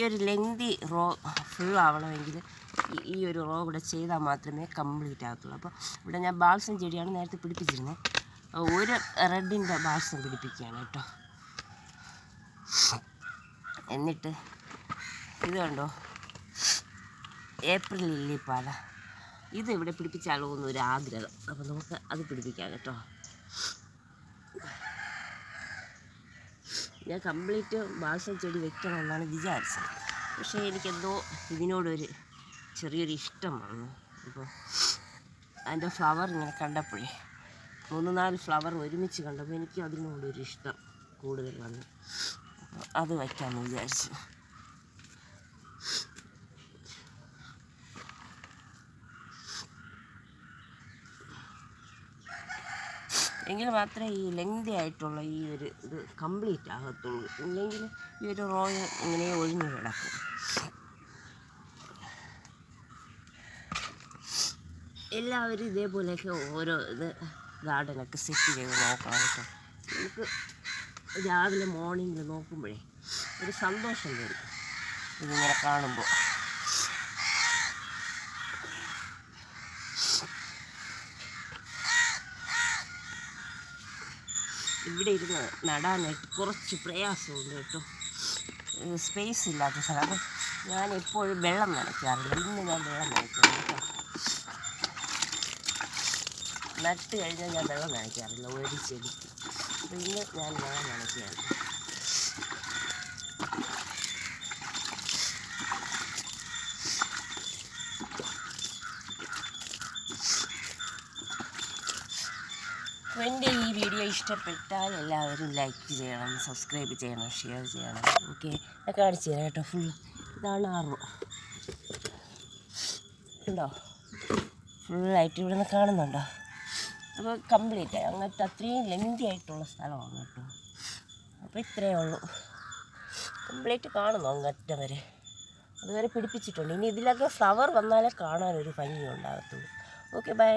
ഒരു lengthy raw full ആവണമെങ്കിൽ ഈ ഒരു റോ ഇവിടെ ചെയ്താൽ മാത്രമേ കംപ്ലീറ്റ് ആകത്തുള്ളൂ. അപ്പോൾ ഇവിടെ ഞാൻ ബാൾസം ചെടിയാണ് നേരത്തെ പിടിപ്പിച്ചിരുന്നത്. ഒരു റെഡിൻ്റെ ബാൾസം പിടിപ്പിക്കുകയാണ് കേട്ടോ. എന്നിട്ട് ഇത് കണ്ടോ, ഏപ്രിൽ ലില്ലിപ്പാല, ഇത് ഇവിടെ പിടിപ്പിച്ചാലോ എന്നൊരു ആഗ്രഹം. അപ്പോൾ നമുക്ക് അത് പിടിപ്പിക്കാം കേട്ടോ. ഞാൻ കംപ്ലീറ്റ് ബാൾസം ചെടി വെക്കണമെന്നാണ് വിചാരിച്ചത്. പക്ഷേ എനിക്കെന്തോ ഇതിനോടൊരു ചെറിയൊരു ഇഷ്ടം വന്നു. അപ്പോൾ അതിൻ്റെ ഫ്ലവർ ഇങ്ങനെ കണ്ടപ്പോഴേ 3-4 ഫ്ലവർ ഒരുമിച്ച് കണ്ടപ്പോൾ എനിക്ക് അതിനോടൊരു ഇഷ്ടം കൂടുതൽ വന്നു. അപ്പോൾ അത് വയ്ക്കാമെന്ന് വിചാരിച്ചു. എങ്കിൽ മാത്രമേ ഈ ലെങ്തി ആയിട്ടുള്ള ഈ ഒരു ഇത് കംപ്ലീറ്റ് ആകത്തുള്ളൂ. ഇല്ലെങ്കിൽ ഈ ഒരു റോ ഇങ്ങനെ ഒഴിഞ്ഞു കിടക്കും. എല്ലാവരും ഇതേപോലെയൊക്കെ ഓരോ ഇത് ഗാർഡനൊക്കെ സെറ്റ് ചെയ്ത് നോക്കണം കേട്ടോ. നമുക്ക് രാവിലെ മോർണിംഗിൽ നോക്കുമ്പോഴേ ഒരു സന്തോഷം വരും ഇതിങ്ങനെ കാണുമ്പോൾ. ഇവിടെ ഇരുന്ന് നടാനായിട്ട് കുറച്ച് പ്രയാസമുണ്ട് കേട്ടോ, സ്പേസ് ഇല്ലാത്ത സ്ഥലം. അപ്പം ഞാൻ എപ്പോഴും വെള്ളം നനയ്ക്കാറില്ല. ഇന്ന് ഞാൻ വെള്ളം നനയ്ക്കുന്നു കേട്ടോ. നട്ട് കഴിഞ്ഞാൽ ഞാൻ വെള്ളം നനയ്ക്കാറില്ല ഒരു ചെടിക്ക്. അപ്പോൾ ഇന്ന് ഞാൻ വെള്ളം നനയ്ക്കുകയാണ്. അപ്പോൾ എൻ്റെ ഈ വീഡിയോ ഇഷ്ടപ്പെട്ടാൽ എല്ലാവരും ലൈക്ക് ചെയ്യണം, സബ്സ്ക്രൈബ് ചെയ്യണം, ഷെയർ ചെയ്യണം. ഓക്കെ, ഞാൻ കാണിച്ചു തരാം കേട്ടോ. ഇതാണ് ആ റോ ഉണ്ടോ, ഫുള്ളായിട്ട് ഇവിടെ നിന്ന് കാണുന്നുണ്ടോ? അപ്പോൾ കംപ്ലീറ്റ് ആയി. അങ്ങനത്തെ അത്രയും ലെങ്തി ആയിട്ടുള്ള സ്ഥലമാണ് കേട്ടോ. അപ്പോൾ ഇത്രയേ ഉള്ളൂ. കംപ്ലീറ്റ് കാണുന്നു അങ്ങറ്റം വരെ. അതുവരെ പിടിപ്പിച്ചിട്ടുണ്ട്. ഇനി ഇതിലൊക്കെ ഫ്ലവർ വന്നാലേ കാണാനൊരു ഭംഗി ഉണ്ടാകത്തുള്ളൂ. Okay, by.